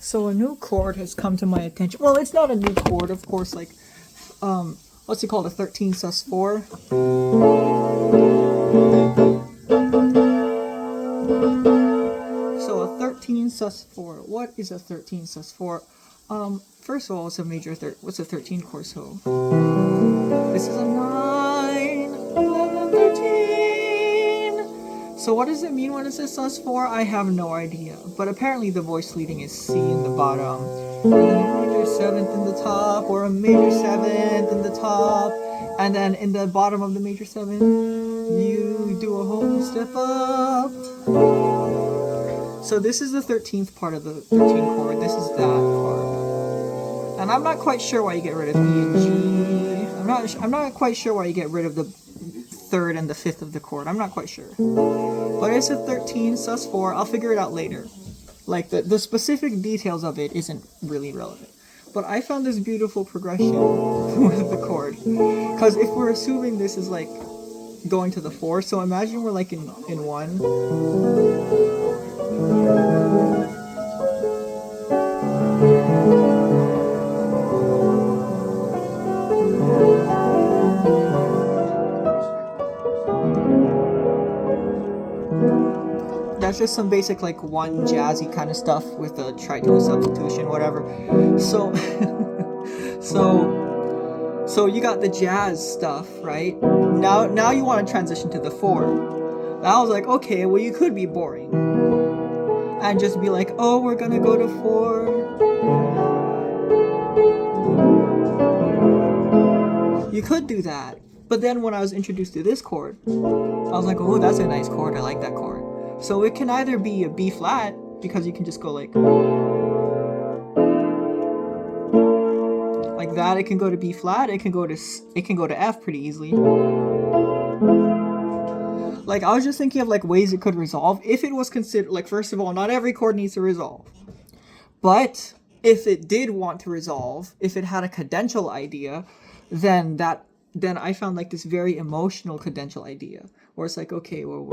So a new chord has come to my attention. Well, it's not a new chord, of course. Like, what's it called? A 13 sus4. So a 13 sus4. What is a 13 sus4? First of all, it's a major what's a 13 chord? So this is a 9, 11, 13. So what does it mean when it says sus4? I have no idea. But apparently the voice leading is C in the bottom, and then a major 7th in the top, or a major 7th in the top, and then in the bottom of the major 7th, you do a whole step up. So this is the 13th part of the 13 chord. This is that part. And I'm not quite sure why you get rid of E and G. I'm not quite sure why you get rid of the 3rd and the 5th of the chord. I'm not quite sure. But it's a 13 sus4. I'll figure it out later. Like, the specific details of it isn't really relevant. But I found this beautiful progression with the chord. Because if we're assuming this is like going to the 4, so imagine we're like in 1. That's just some basic like 1 jazzy kind of stuff with a tritone substitution, whatever. So so you got the jazz stuff, right? Now you want to transition to the 4. And I was like, okay, well, you could be boring and just be like, oh, we're gonna go to 4. You could do that. But then when I was introduced to this chord, I was like, oh, that's a nice chord. I like that chord. So it can either be a B flat, because you can just go like that. It can go to B flat. It can go to F pretty easily. Like, I was just thinking of like ways it could resolve if it was considered, like, first of all, not every chord needs to resolve. But if it did want to resolve, if it had a cadential idea, then I found like this very emotional cadential idea, where it's like, okay, well,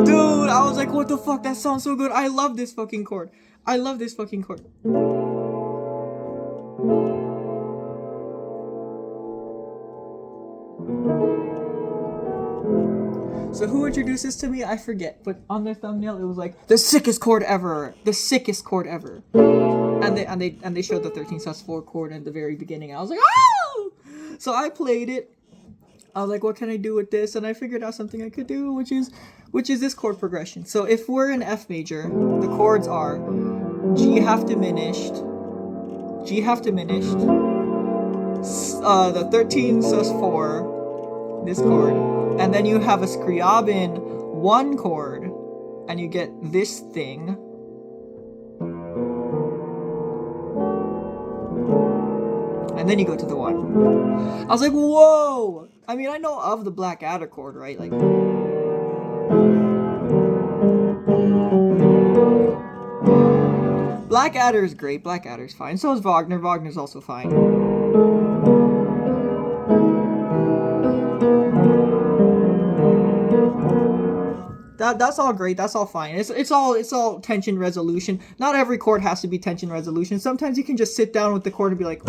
dude, I was like, what the fuck? That sounds so good. I love this fucking chord. I love this fucking chord. So who introduced this to me? I forget. But on their thumbnail, it was like, the sickest chord ever. The sickest chord ever. And they showed the 13 sus4 chord in the very beginning. I was like, oh! So I played it. I was like, what can I do with this? And I figured out something I could do, which is this chord progression. So if we're in F major, the chords are G half diminished, the 13 sus4, this chord, and then you have a Scriabin 1 chord, and you get this thing. And then you go to the 1. I was like, whoa! I mean, I know of the Blackadder chord, right? Like, Blackadder is great. Blackadder's fine. So is Wagner. Wagner's also fine. That's all great. That's all fine. It's all tension resolution. Not every chord has to be tension resolution. Sometimes you can just sit down with the chord and be like,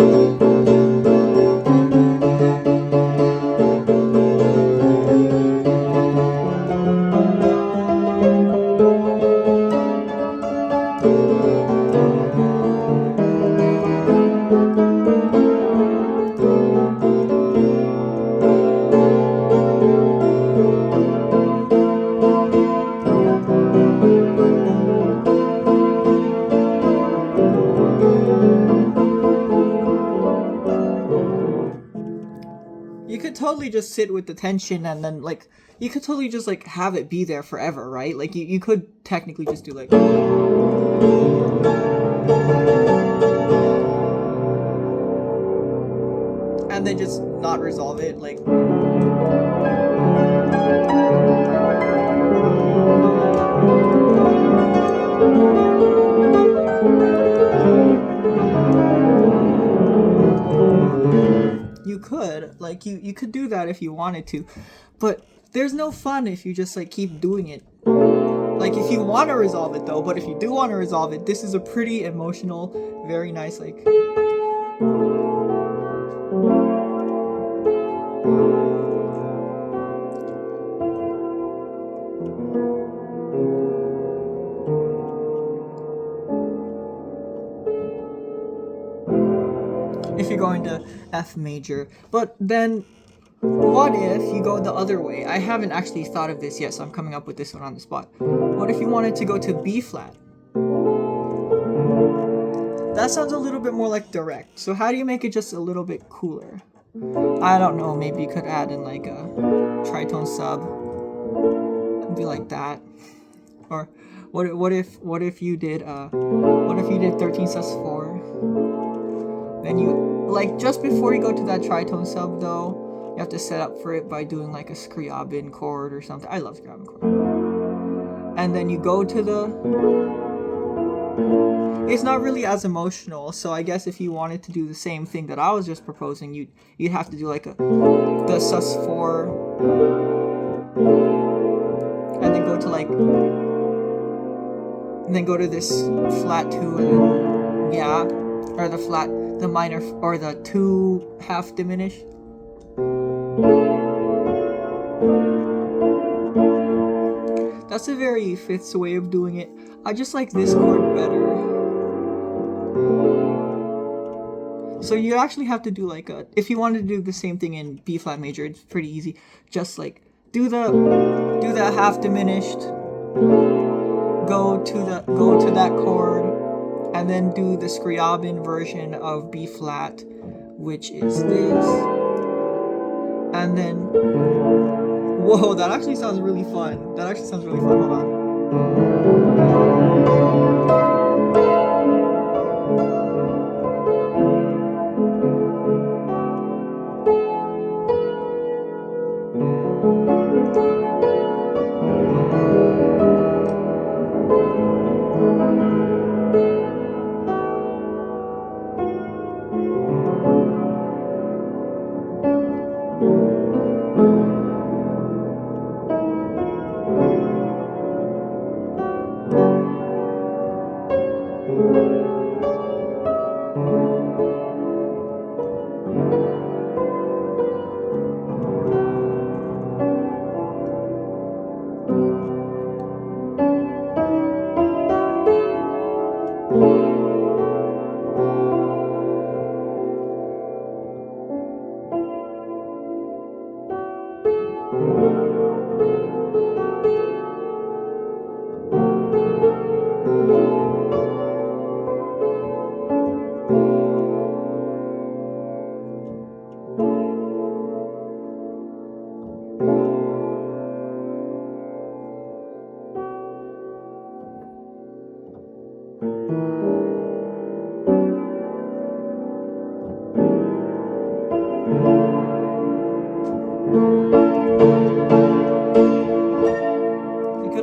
totally just sit with the tension, and then like you could totally just like have it be there forever, right? Like you could technically just do like, then just not resolve it, like. You could, like, you could do that if you wanted to, but there's no fun if you just like keep doing it. Like, if you want to resolve it though, but if you do want to resolve it, this is a pretty emotional, very nice, like. If you're going to F major. But then, what if you go the other way? I haven't actually thought of this yet, so I'm coming up with this one on the spot. What if you wanted to go to B flat? That sounds a little bit more like direct. So how do you make it just a little bit cooler? I don't know, maybe you could add in like a tritone sub and be like that. Or what if you did 13 sus4? Then you, like, just before you go to that tritone sub though, you have to set up for it by doing like a Scriabin chord or something. I love Scriabin chord. And then you go to the. It's not really as emotional, so I guess if you wanted to do the same thing that I was just proposing, you'd have to do like the sus4, and then go to like, and then go to this flat 2, and then, yeah, or the minor, or the 2 half diminished. That's a very fifth way of doing it. I just like this chord better. So you actually have to do like if you wanted to do the same thing in B flat major, it's pretty easy. Just like do the half diminished, go to that chord, and then do the Scriabin version of B flat, which is this. And then, whoa, that actually sounds really fun. Hold on.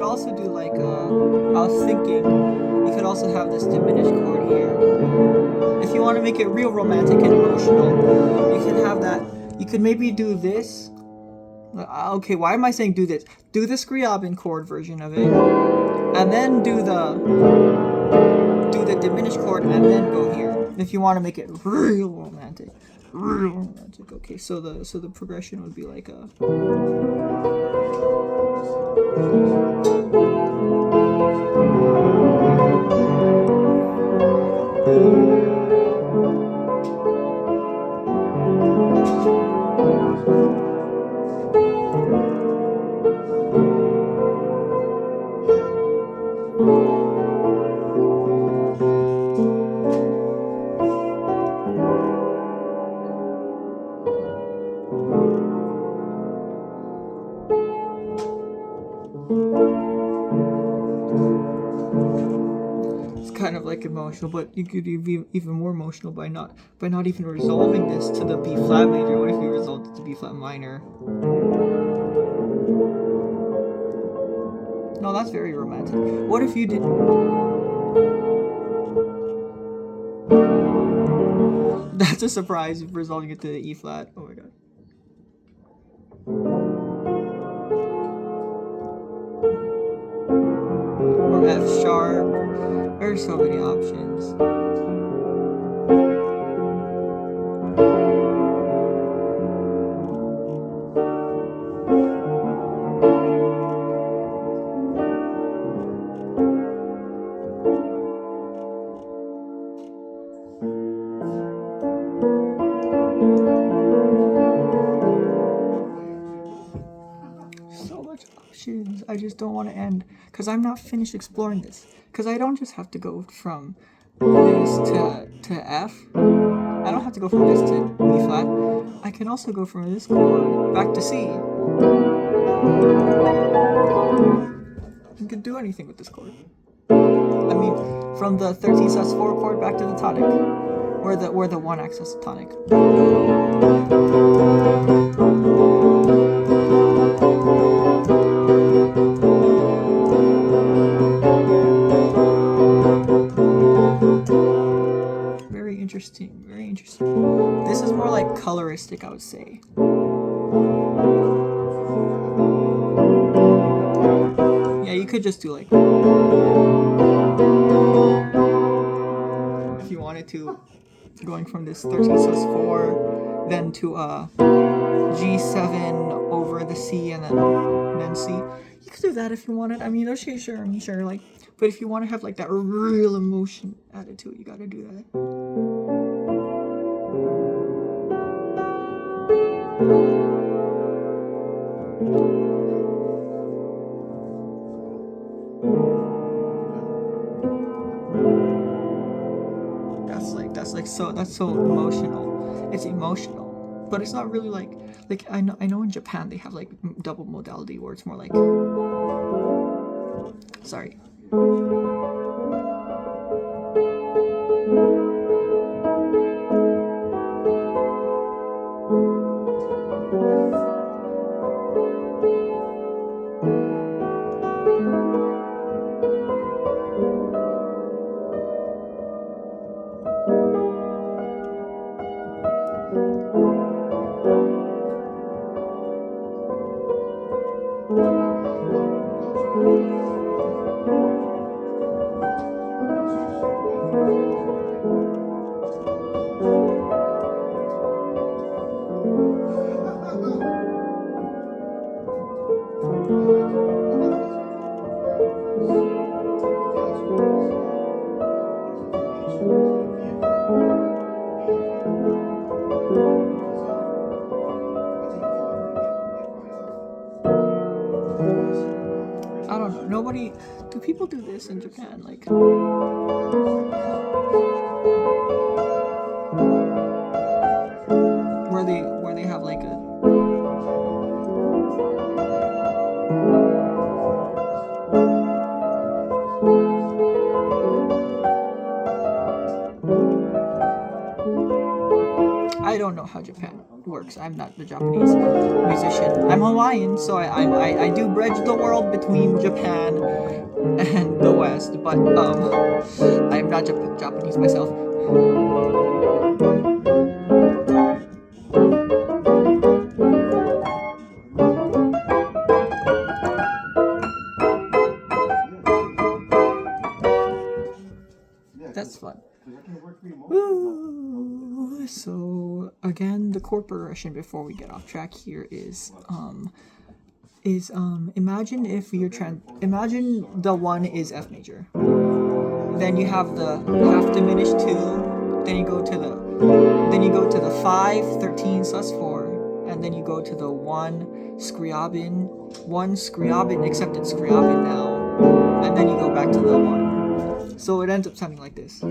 Also do like I was thinking you could also have this diminished chord here. If you want to make it real romantic and emotional, you could have that. You could maybe do this. Okay, why am I saying do this? Do the Scriabin chord version of it, and then do the diminished chord, and then go here. If you want to make it real romantic. Okay, so the progression would be like a. like emotional, but you could be even more emotional by not even resolving this to the B flat major. What if you resolved it to B flat minor? No, that's very romantic. What if you did? That's a surprise, resolving it to the E flat. Oh my god. Or F sharp. There's so many options. So much options. I just don't want to end because I'm not finished exploring this. Because I don't just have to go from this to F. I don't have to go from this to B flat. I can also go from this chord back to C. You can do anything with this chord. I mean, from the 13 sus4 chord back to the tonic, or the one axis tonic. Very interesting. Very interesting. This is more like coloristic, I would say. Yeah, you could just do like, if you wanted to, going from this 13 sus4, then to G7 over the C and then C. You could do that if you wanted. I mean, sure, like, but if you want to have like that real emotion added to it, you gotta do that. That's so emotional. It's emotional, but it's not really like I know in Japan they have like double modality where it's more like, sorry. I don't know. Nobody. Do people do this in Japan? Like, where they have like a. I don't know how Japan works. I'm not the Japanese musician. I'm Hawaiian, so I do bridge the world between Japan and the West, but I'm not Japanese myself. That's fun. Ooh, so again, the chord progression before we get off track here is imagine if you're imagine the 1 is F major. Then you have the half diminished 2, then you go to the 5, 13 sus4, and then you go to the 1 scriabin, except it's scriabin now, and then you go back to the 1. So it ends up sounding like this.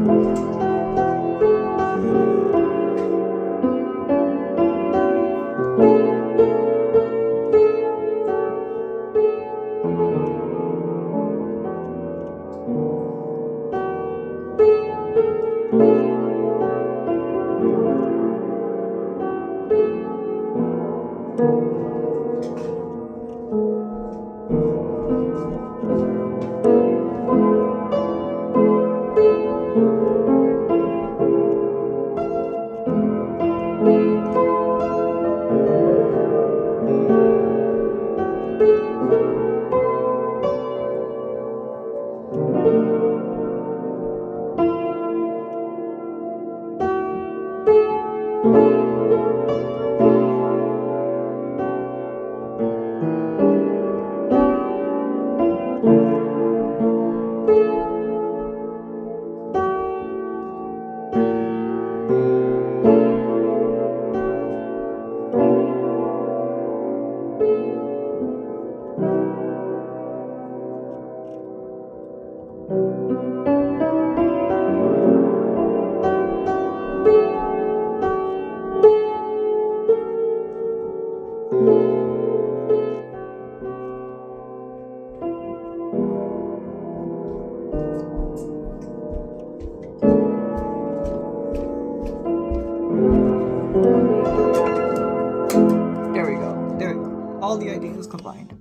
There we go. There we go. All the ideas combined.